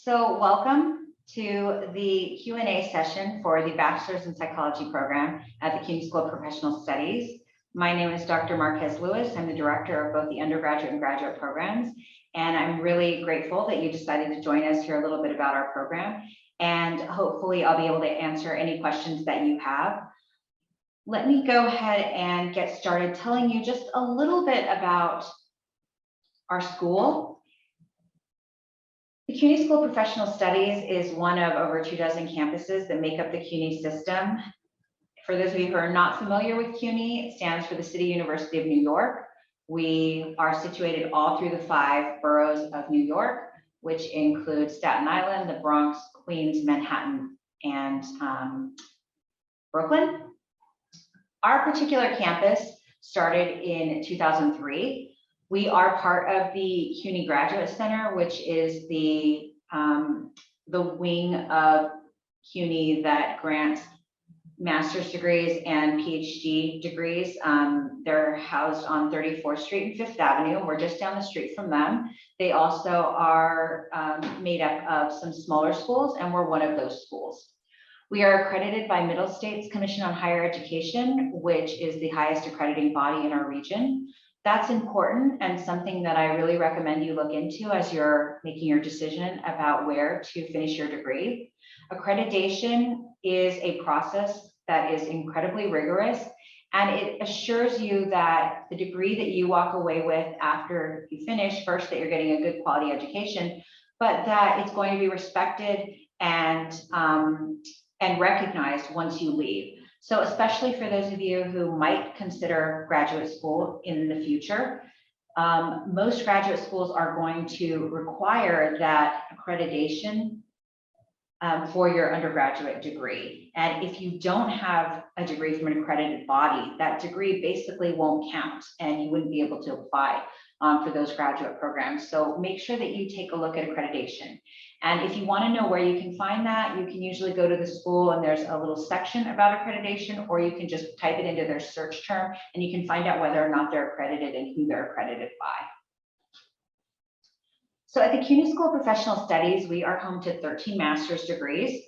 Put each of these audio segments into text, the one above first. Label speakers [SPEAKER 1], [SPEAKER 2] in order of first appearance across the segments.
[SPEAKER 1] So welcome to the Q&A session for the Bachelor's in Psychology program at the CUNY School of Professional Studies. My name is Dr. Marquez Lewis. I'm the director of both the undergraduate and graduate programs. And I'm really grateful that you decided to join us, hear a little bit about our program. And hopefully I'll be able to answer any questions that you have. Let me go ahead and get started telling you just a little bit about our school. The CUNY School of Professional Studies is one of over 24 campuses that make up the CUNY system. For those of you who are not familiar with CUNY, it stands for the City University of New York. We are situated all through the 5 boroughs of New York, which include Staten Island, the Bronx, Queens, Manhattan, and Brooklyn. Our particular campus started in 2003. We are part of the CUNY Graduate Center, which is the wing of CUNY that grants master's degrees and PhD degrees. They're housed on 34th Street and 5th Avenue. We're just down the street from them. They also are made up of some smaller schools, and we're one of those schools. We are accredited by Middle States Commission on Higher Education, which is the highest accrediting body in our region. That's important and something that I really recommend you look into as you're making your decision about where to finish your degree. Accreditation is a process that is incredibly rigorous, and it assures you that the degree that you walk away with after you finish, first, that you're getting a good quality education, but that it's going to be respected and recognized once you leave. So especially for those of you who might consider graduate school in the future, most graduate schools are going to require that accreditation for your undergraduate degree. And if you don't have a degree from an accredited body, that degree basically won't count and you wouldn't be able to apply for those graduate programs. So make sure that you take a look at accreditation. And if you want to know where you can find that, you can usually go to the school and there's a little section about accreditation, or you can just type it into their search term and you can find out whether or not they're accredited and who they're accredited by. So at the CUNY School of Professional Studies, we are home to 13 master's degrees,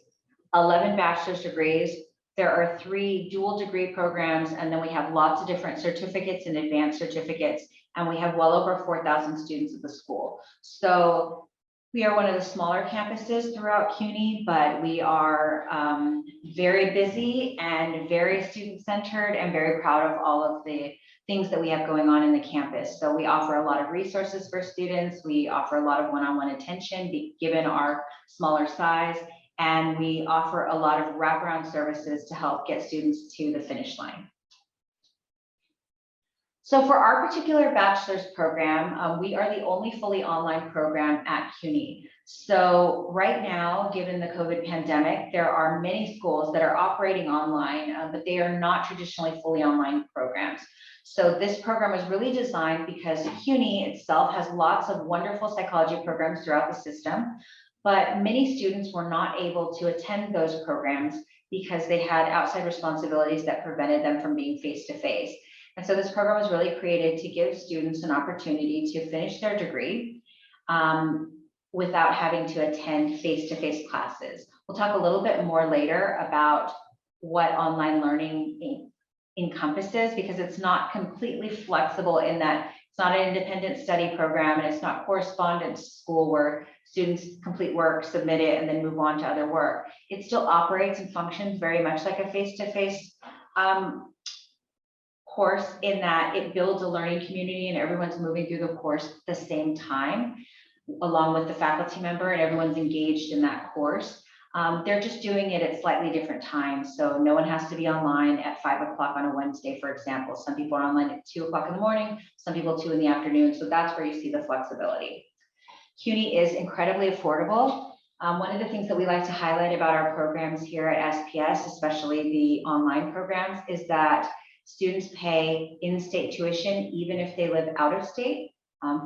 [SPEAKER 1] 11 bachelor's degrees. There are 3 dual degree programs, and then we have lots of different certificates and advanced certificates, and we have well over 4,000 students at the school. So we are one of the smaller campuses throughout CUNY, but we are very busy and very student-centered and very proud of all of the things that we have going on in the campus. So we offer a lot of resources for students. We offer a lot of one-on-one attention given our smaller size, and we offer a lot of wraparound services to help get students to the finish line. So for our particular bachelor's program, we are the only fully online program at CUNY. So right now, given the COVID pandemic, there are many schools that are operating online, but they are not traditionally fully online programs. So this program was really designed because CUNY itself has lots of wonderful psychology programs throughout the system, but many students were not able to attend those programs because they had outside responsibilities that prevented them from being face-to-face. And so this program was really created to give students an opportunity to finish their degree without having to attend face-to-face classes. We'll talk a little bit more later about what online learning encompasses, because it's not completely flexible in that it's not an independent study program and it's not correspondence school where students complete work, submit it, and then move on to other work. It still operates and functions very much like a face-to-face course, in that it builds a learning community and everyone's moving through the course at the same time, along with the faculty member, and everyone's engaged in that course. They're just doing it at slightly different times. So no one has to be online at 5 o'clock on a Wednesday, for example. Some people are online at 2 o'clock in the morning, some people 2 in the afternoon. So that's where you see the flexibility. CUNY is incredibly affordable. One of the things that we like to highlight about our programs here at SPS, especially the online programs, is that students pay in-state tuition even if they live out of state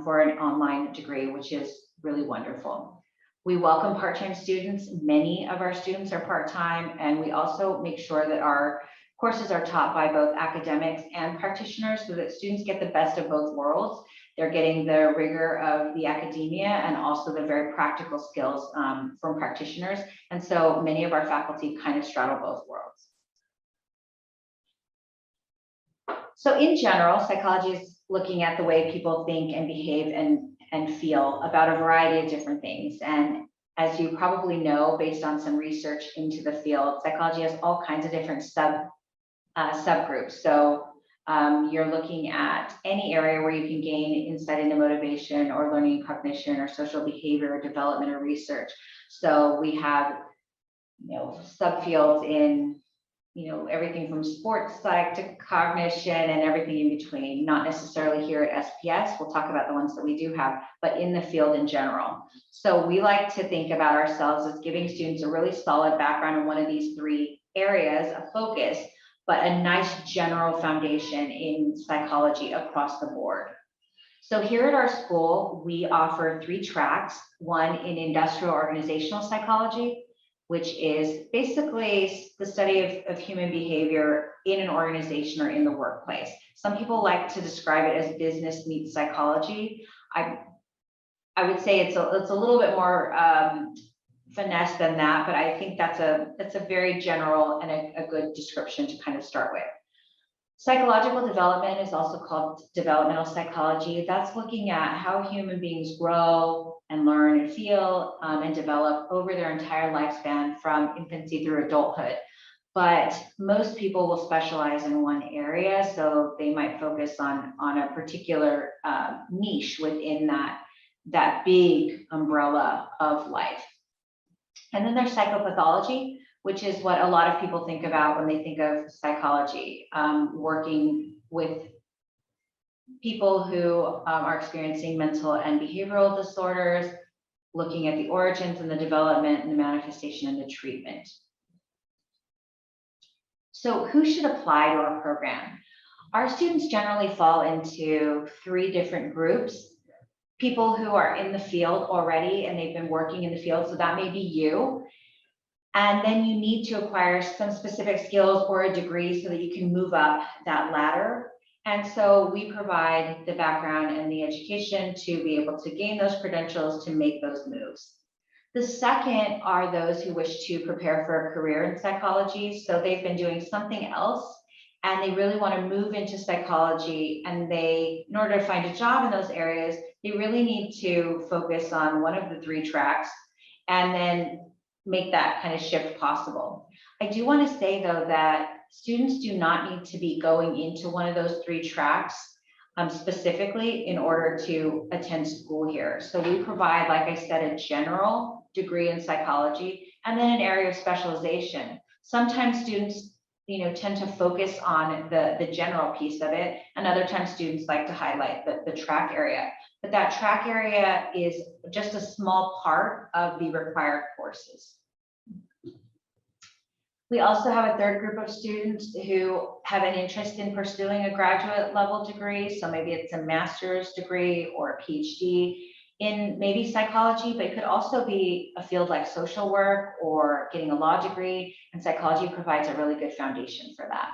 [SPEAKER 1] for an online degree, which is really wonderful. We welcome part-time students. Many of our students are part-time, and we also make sure that our courses are taught by both academics and practitioners so that students get the best of both worlds. They're getting the rigor of the academia and also the very practical skills from practitioners. And so many of our faculty kind of straddle both worlds. So in general, psychology is looking at the way people think and behave and feel about a variety of different things. And as you probably know, based on some research into the field, psychology has all kinds of different subgroups. So you're looking at any area where you can gain insight into motivation or learning and cognition or social behavior or development or research. So we have, subfields in, everything from sports psych to cognition and everything in between, not necessarily here at SPS. We'll talk about the ones that we do have, but in the field in general. So we like to think about ourselves as giving students a really solid background in one of these three areas of focus, but a nice general foundation in psychology across the board. So here at our school, we offer 3 tracks, one in industrial organizational psychology, which is basically the study of human behavior in an organization or in the workplace. Some people like to describe it as business meets psychology. I would say it's a little bit more finesse than that, but I think that's a very general and a good description to kind of start with. Psychological development is also called developmental psychology. That's looking at how human beings grow and learn and feel and develop over their entire lifespan from infancy through adulthood. But most people will specialize in one area, so they might focus on a particular niche within that big umbrella of life. And then there's psychopathology, which is what a lot of people think about when they think of psychology, working with people who are experiencing mental and behavioral disorders, looking at the origins and the development and the manifestation and the treatment. So who should apply to our program? Our students generally fall into 3 different groups. People who are in the field already and they've been working in the field, so that may be you. And then you need to acquire some specific skills or a degree so that you can move up that ladder. And so we provide the background and the education to be able to gain those credentials to make those moves. The second are those who wish to prepare for a career in psychology. So they've been doing something else and they really want to move into psychology, and in order to find a job in those areas, they really need to focus on one of the 3 tracks and then make that kind of shift possible. I do want to say though that students do not need to be going into one of those 3 tracks specifically in order to attend school here. So we provide, like I said, a general degree in psychology and then an area of specialization. Sometimes students tend to focus on the general piece of it, and other times students like to highlight the track area. But that track area is just a small part of the required courses. We also have a third group of students who have an interest in pursuing a graduate level degree. So maybe it's a master's degree or a PhD in maybe psychology, but it could also be a field like social work or getting a law degree, and psychology provides a really good foundation for that.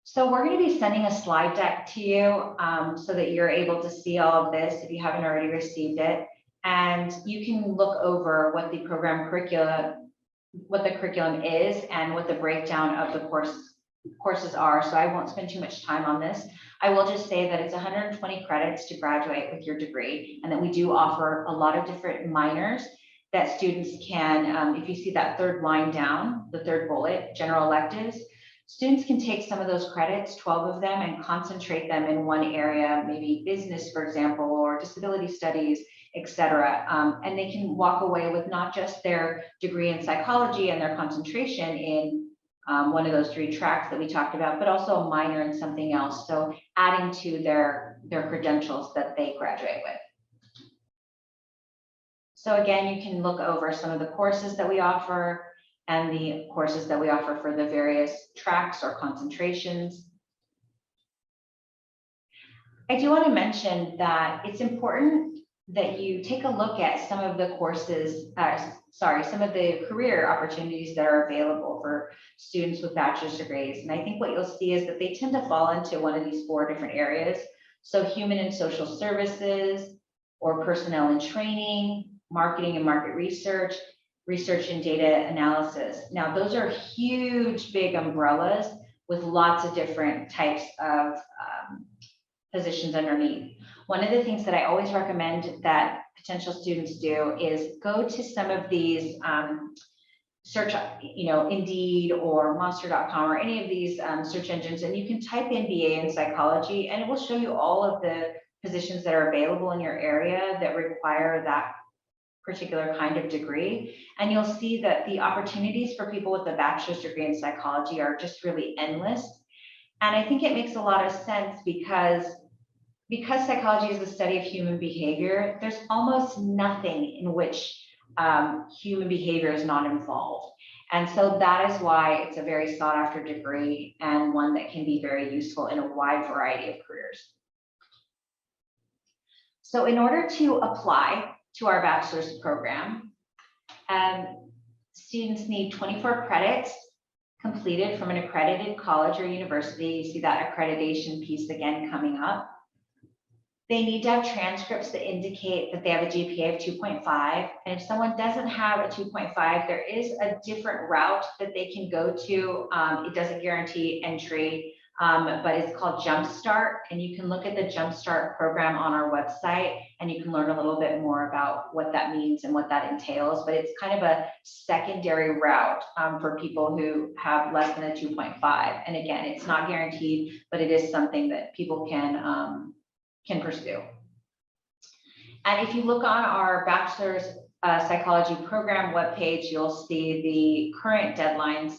[SPEAKER 1] So we're going to be sending a slide deck to you so that you're able to see all of this if you haven't already received it. And you can look over what the curriculum is and what the breakdown of the courses are. So I won't spend too much time on this. I will just say that it's 120 credits to graduate with your degree, and that we do offer a lot of different minors that students can, if you see that 3rd line down, the 3rd bullet, general electives, students can take some of those credits, 12 of them, and concentrate them in one area, maybe business, for example, or disability studies, etc. And they can walk away with not just their degree in psychology and their concentration in one of those 3 tracks that we talked about, but also a minor in something else. So adding to their credentials that they graduate with. So again, you can look over some of the courses that we offer and the courses that we offer for the various tracks or concentrations. I do want to mention that it's important that you take a look at some of the courses, some of the career opportunities that are available for students with bachelor's degrees. And I think what you'll see is that they tend to fall into one of these 4 different areas. So human and social services, or personnel and training, marketing and market research, research and data analysis. Now, those are huge, big umbrellas with lots of different types of positions underneath. One of the things that I always recommend that potential students do is go to some of these search, Indeed or Monster.com or any of these search engines, and you can type in BA in psychology, and it will show you all of the positions that are available in your area that require that particular kind of degree. And you'll see that the opportunities for people with a bachelor's degree in psychology are just really endless. And I think it makes a lot of sense because psychology is the study of human behavior, there's almost nothing in which human behavior is not involved. And so that is why it's a very sought after degree and one that can be very useful in a wide variety of careers. So in order to apply to our bachelor's program, students need 24 credits completed from an accredited college or university. You see that accreditation piece again coming up. They need to have transcripts that indicate that they have a GPA of 2.5. And if someone doesn't have a 2.5, there is a different route that they can go to. It doesn't guarantee entry, but it's called Jumpstart. And you can look at the Jumpstart program on our website, and you can learn a little bit more about what that means and what that entails. But it's kind of a secondary route for people who have less than a 2.5. And again, it's not guaranteed, but it is something that people can pursue. And if you look on our bachelor's psychology program webpage, you'll see the current deadlines,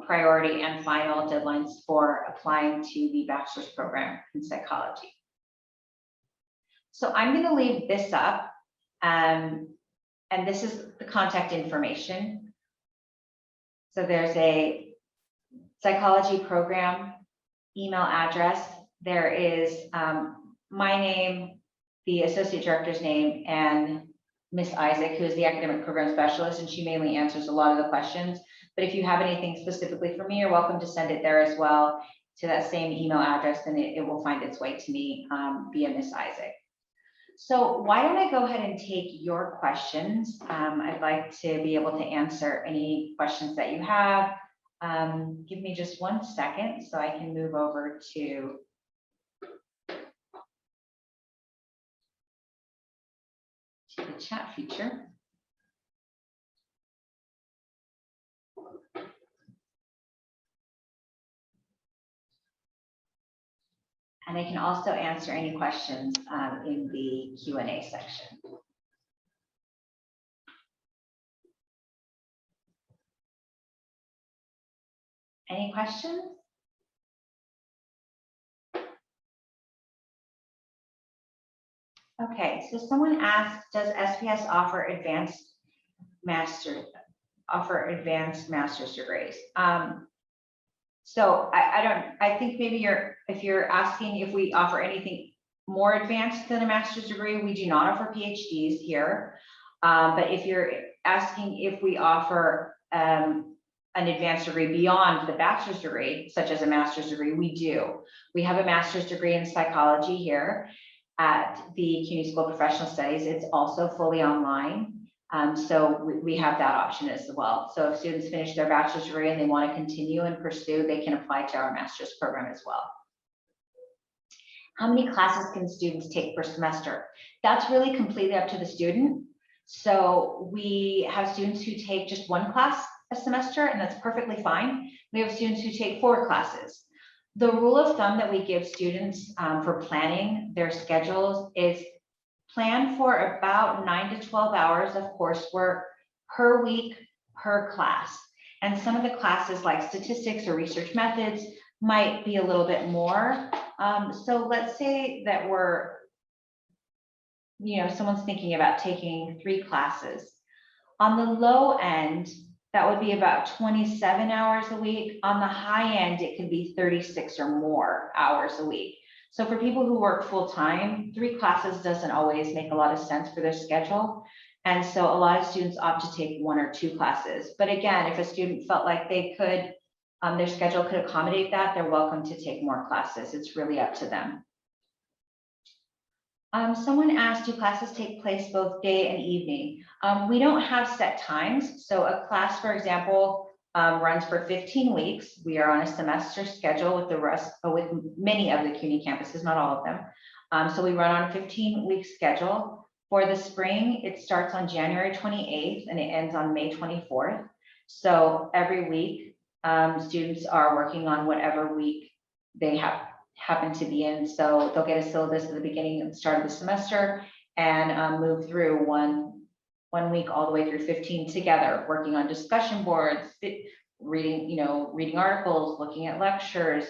[SPEAKER 1] priority and final deadlines for applying to the bachelor's program in psychology. So I'm going to leave this up, and this is the contact information. So there's a psychology program email address. There is my name, the associate director's name, and Miss Isaac, who is the academic program specialist, and she mainly answers a lot of the questions. But if you have anything specifically for me, you're welcome to send it there as well to that same email address, and it will find its way to me via Miss Isaac. So why don't I go ahead and take your questions? I'd like to be able to answer any questions that you have. Give me just 1 second so I can move over to the chat feature. And I can also answer any questions in the Q&A section. Any questions? Okay, so someone asked, does SPS offer advanced master's degrees? So I think maybe if you're asking if we offer anything more advanced than a master's degree, we do not offer PhDs here. But if you're asking if we offer an advanced degree beyond the bachelor's degree, such as a master's degree, we do. We have a master's degree in psychology here at the CUNY School of Professional Studies. It's also fully online. So we have that option as well. So if students finish their bachelor's degree and they want to continue and pursue, they can apply to our master's program as well. How many classes can students take per semester? That's really completely up to the student. So we have students who take just 1 class a semester, and that's perfectly fine. We have students who take 4 classes. The rule of thumb that we give students for planning their schedules is plan for about 9 to 12 hours of coursework per week per class. And some of the classes like statistics or research methods might be a little bit more. So let's say that someone's thinking about taking 3 classes. On the low end, that would be about 27 hours a week. On the high end, it could be 36 or more hours a week. So for people who work full-time, 3 classes doesn't always make a lot of sense for their schedule. And so a lot of students opt to take 1 or 2 classes. But again, if a student felt like they could, their schedule could accommodate that, they're welcome to take more classes. It's really up to them. Someone asked, do classes take place both day and evening? We don't have set times. So a class, for example, runs for 15 weeks. We are on a semester schedule with many of the CUNY campuses, not all of them. So we run on a 15-week schedule. For the spring, it starts on January 28th and it ends on May 24th. So every week, students are working on whatever week they happen to be in. So they'll get a syllabus at the beginning and start of the semester and move through one week all the way through 15 together, working on discussion boards, reading articles, looking at lectures,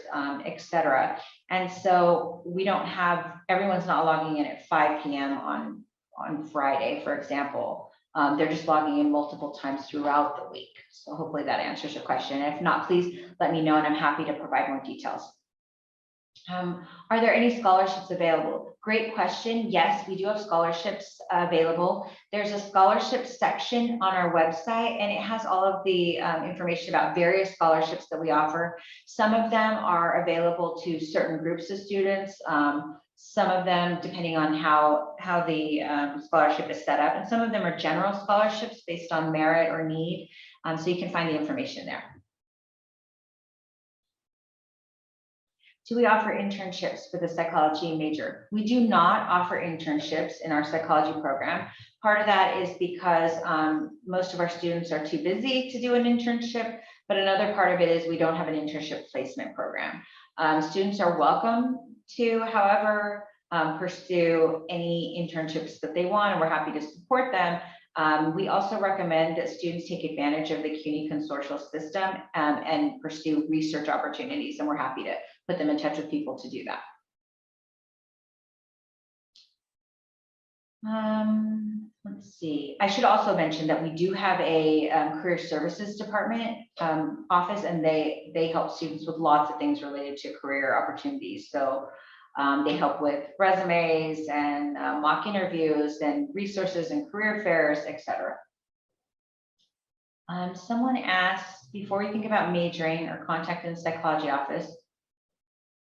[SPEAKER 1] etc. And so we don't have, everyone's not logging in at 5 p.m. on Friday, for example. They're just logging in multiple times throughout the week. So hopefully that answers your question. If not, please let me know and I'm happy to provide more details. Are there any scholarships available? Great question. Yes, we do have scholarships available. There's a scholarship section on our website and it has all of the information about various scholarships that we offer. Some of them are available to certain groups of students. Some of them, depending on how the scholarship is set up, and some of them are general scholarships based on merit or need. So you can find the information there. Do we offer internships for the psychology major? We do not offer internships in our psychology program. Part of that is because most of our students are too busy to do an internship, but another part of it is we don't have an internship placement program. Students are welcome to, however, pursue any internships that they want, and we're happy to support them. We also recommend that students take advantage of the CUNY consortial system and pursue research opportunities, and we're happy to put them in touch with people to do that. Let's see. I should also mention that we do have a career services department office, and they help students with lots of things related to career opportunities. So they help with resumes and mock interviews and resources and career fairs, etc. Someone asked, before we think about majoring or contacting the psychology office,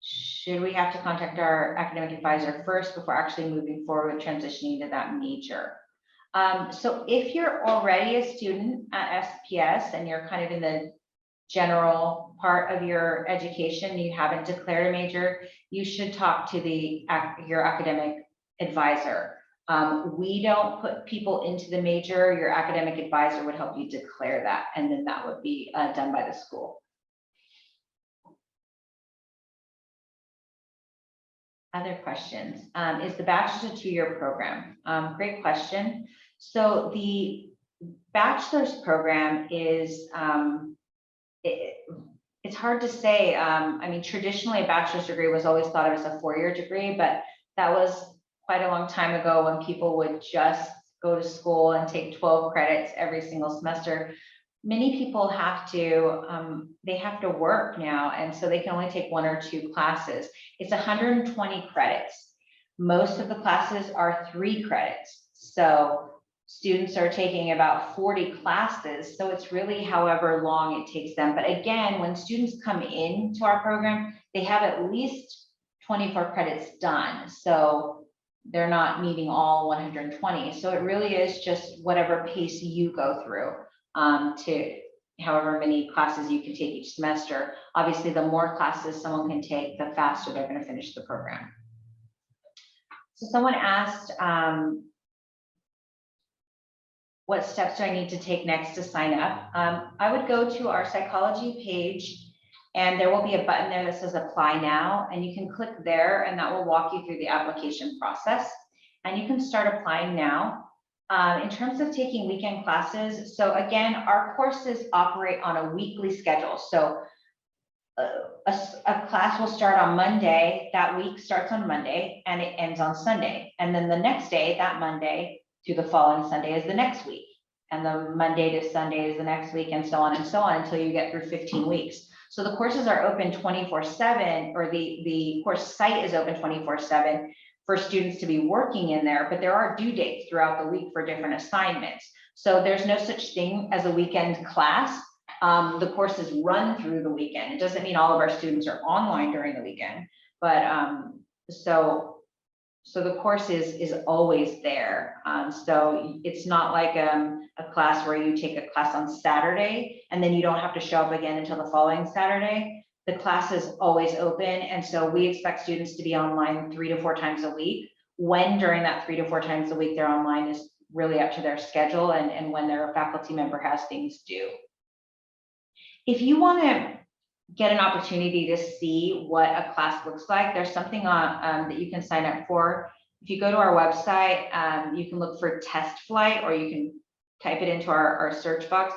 [SPEAKER 1] should we have to contact our academic advisor first before actually moving forward with transitioning to that major? So if you're already a student at SPS and you're kind of in the general part of your education, you haven't declared a major, you should talk to your academic advisor. We don't put people into the major. Your academic advisor would help you declare that, and then that would be done by the school. Other questions? Is the bachelor's a 2-year program? Great question. So the bachelor's program is, it's hard to say. I mean, traditionally a bachelor's degree was always thought of as a 4-year degree, but that was quite a long time ago when people would just go to school and take 12 credits every single semester. Many people have to, they have to work now, and so they can only take 1 or 2 classes. It's 120 credits. Most of the classes are 3 credits. So students are taking about 40 classes. So it's really however long it takes them. But again, when students come into our program, they have at least 24 credits done. So they're not meeting all 120. So it really is just whatever pace you go through. To however many classes you can take each semester. Obviously, the more classes someone can take, the faster they're going to finish the program. So someone asked, what steps do I need to take next to sign up? I would go to our psychology page, and there will be a button there that says apply now, and you can click there, and that will walk you through the application process, and you can start applying now. In terms of taking weekend classes, so again, our courses operate on a weekly schedule. So a class will start on Monday, that week starts on Monday, and it ends on Sunday. And then the next day, that Monday to the following Sunday is the next week. And the Monday to Sunday is the next week, and so on until you get through 15 weeks. So the courses are open 24/7, or the course site is open 24/7 for students to be working in there, but there are due dates throughout the week for different assignments. So there's no such thing as a weekend class. The courses run through the weekend. It doesn't mean all of our students are online during the weekend, but so the course is always there. So it's not like a class where you take a class on Saturday and then you don't have to show up again until the following Saturday. The class is always open, and so we expect students to be online 3 to 4 times a week. When during that 3 to 4 times a week they're online is really up to their schedule and when their faculty member has things due. If you want to get an opportunity to see what a class looks like, there's something on that you can sign up for. If you go to our website, you can look for test flight, or you can type it into our search box,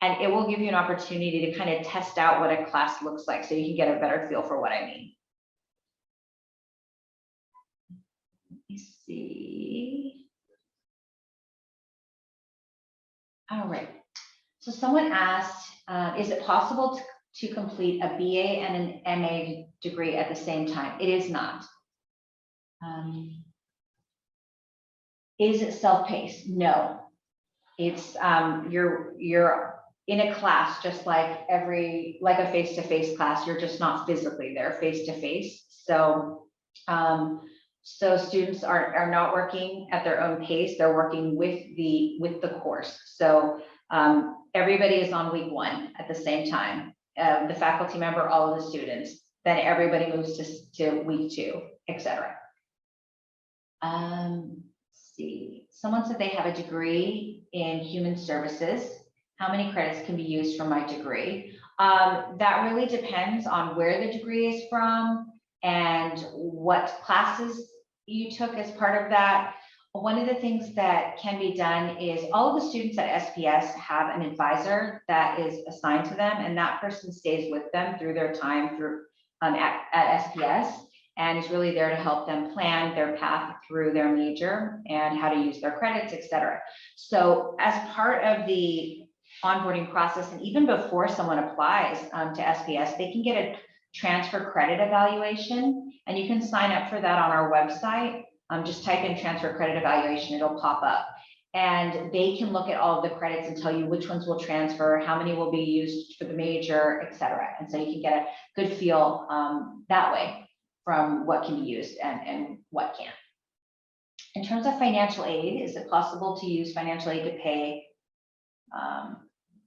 [SPEAKER 1] and it will give you an opportunity to kind of test out what a class looks like, so you can get a better feel for what I mean. Let me see. All right. So someone asked, is it possible to complete a BA and an MA degree at the same time? It is not. Is it self-paced? No. It's you're in a class just like a face-to-face class. You're just not physically there face-to-face. So so students are not working at their own pace. They're working with the course. So everybody is on week 1 at the same time. The faculty member, all of the students. Then everybody moves to week 2, etc. See, someone said they have a degree in human services. How many credits can be used for my degree? That really depends on where the degree is from and what classes you took as part of that. One of the things that can be done is all of the students at SPS have an advisor that is assigned to them, and that person stays with them through their time through at SPS, and is really there to help them plan their path through their major and how to use their credits, etc. So as part of the onboarding process, and even before someone applies to SPS, they can get a transfer credit evaluation, and you can sign up for that on our website. Just type in transfer credit evaluation, it'll pop up. And they can look at all of the credits and tell you which ones will transfer, how many will be used for the major, etc. And so you can get a good feel that way from what can be used and what can't. In terms of financial aid, is it possible to use financial aid to pay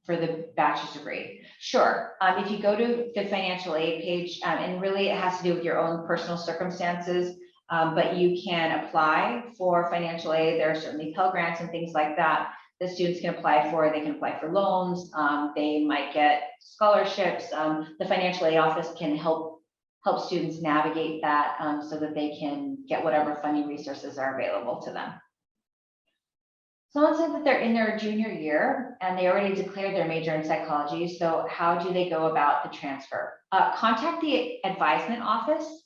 [SPEAKER 1] for the bachelor's degree? Sure. If you go to the financial aid page, and really it has to do with your own personal circumstances, but you can apply for financial aid. There are certainly Pell Grants and things like that that students can apply for. They can apply for loans. They might get scholarships. The financial aid office can help students navigate that so that they can get whatever funding resources are available to them. Someone said that they're in their junior year and they already declared their major in psychology. So how do they go about the transfer? Contact the advisement office.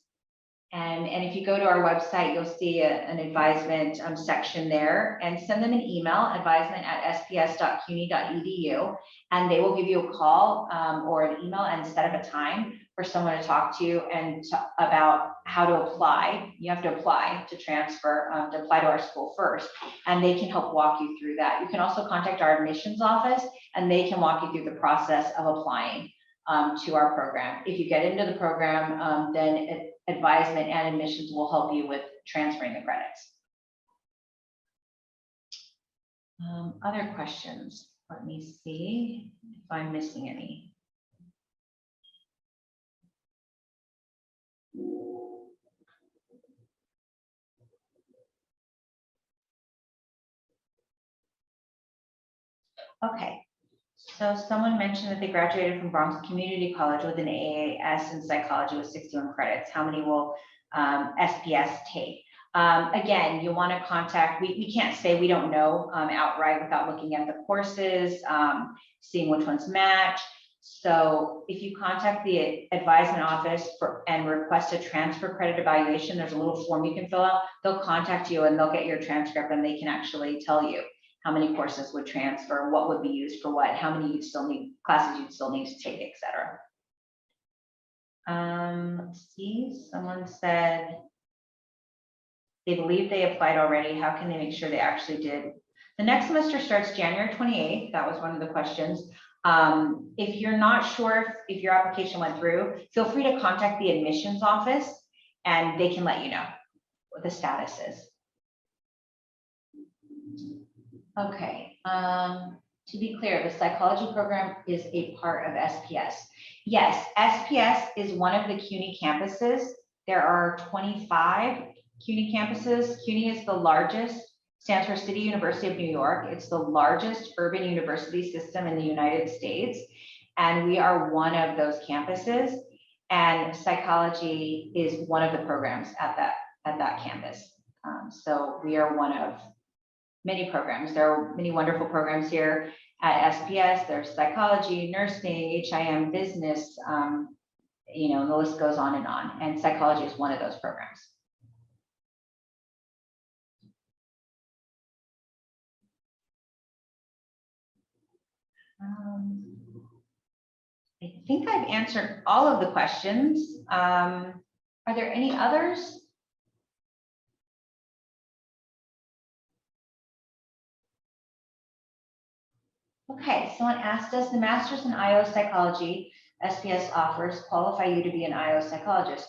[SPEAKER 1] And if you go to our website, you'll see an advisement section there, and send them an email, advisement@sps.cuny.edu, and they will give you a call or an email and set up a time for someone to talk to you and about how to apply. You have to apply to transfer, to apply to our school first, and they can help walk you through that. You can also contact our admissions office, and they can walk you through the process of applying to our program. If you get into the program, then advisement and admissions will help you with transferring the credits. Other questions? Let me see if I'm missing any. Okay. So someone mentioned that they graduated from Bronx Community College with an AAS in psychology with 61 credits. How many will SPS take? Again, you want to contact, we can't say we don't know outright without looking at the courses, seeing which ones match. So if you contact the advisement office and request a transfer credit evaluation, there's a little form you can fill out. They'll contact you and they'll get your transcript, and they can actually tell you how many courses would transfer, what would be used for what, how many you'd still need, classes you'd still need to take, etc. Let's see, someone said they believe they applied already. How can they make sure they actually did? The next semester starts January 28th. That was one of the questions. If you're not sure if your application went through, feel free to contact the admissions office and they can let you know what the status is. Okay, to be clear, the psychology program is a part of SPS. Yes, SPS is one of the CUNY campuses. There are 25 CUNY campuses. CUNY is the largest, stands for City University of New York. It's the largest urban university system in the United States. And we are one of those campuses. And psychology is one of the programs at that campus. So we are one of many programs. There are many wonderful programs here at SPS. There's psychology, nursing, HIM, business, you know, and the list goes on. And psychology is one of those programs. I think I've answered all of the questions. Are there any others? Okay, someone asked us, the master's in IO psychology SPS offers qualify you to be an IO psychologist?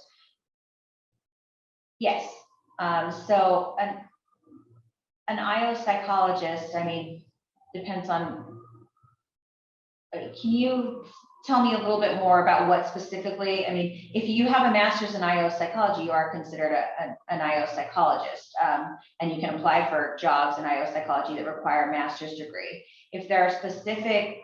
[SPEAKER 1] Yes. So an IO psychologist, I mean, depends on, can you tell me a little bit more about what specifically? I mean, if you have a master's in IO psychology, you are considered an IO psychologist, and you can apply for jobs in IO psychology that require a master's degree. If there are specific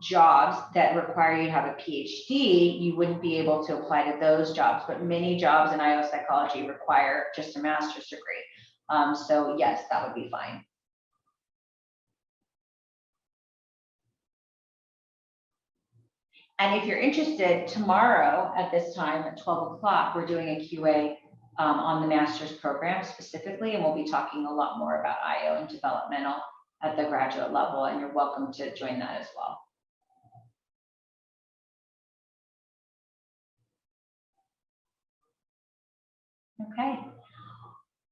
[SPEAKER 1] jobs that require you to have a PhD, you wouldn't be able to apply to those jobs, but many jobs in IO psychology require just a master's degree. So yes, that would be fine. And if you're interested, tomorrow at this time at 12 o'clock, we're doing a QA on the master's program specifically, and we'll be talking a lot more about IO and developmental at the graduate level, and you're welcome to join that as well. Okay.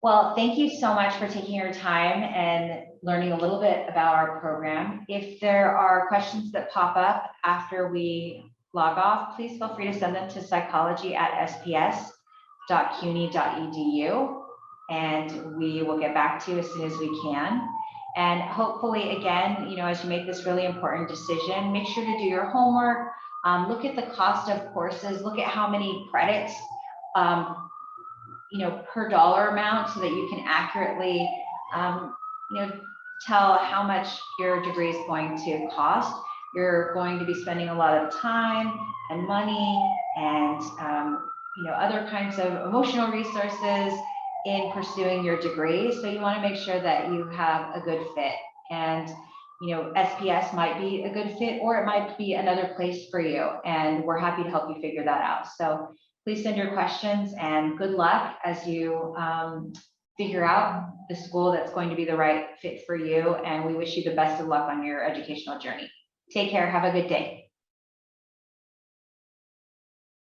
[SPEAKER 1] Well, thank you so much for taking your time and learning a little bit about our program. If there are questions that pop up after we log off, please feel free to send them to psychology@sps.cuny.edu, and we will get back to you as soon as we can. And hopefully, again, you know, as you make this really important decision, make sure to do your homework, look at the cost of courses, look at how many credits, you know, per dollar amount, so that you can accurately, you know, tell how much your degree is going to cost. You're going to be spending a lot of time and money and, you know, other kinds of emotional resources in pursuing your degree. So you want to make sure that you have a good fit. And, you know, SPS might be a good fit, or it might be another place for you. And we're happy to help you figure that out. So please send your questions, and good luck as you figure out the school that's going to be the right fit for you. And we wish you the best of luck on your educational journey. Take care. Have a good day.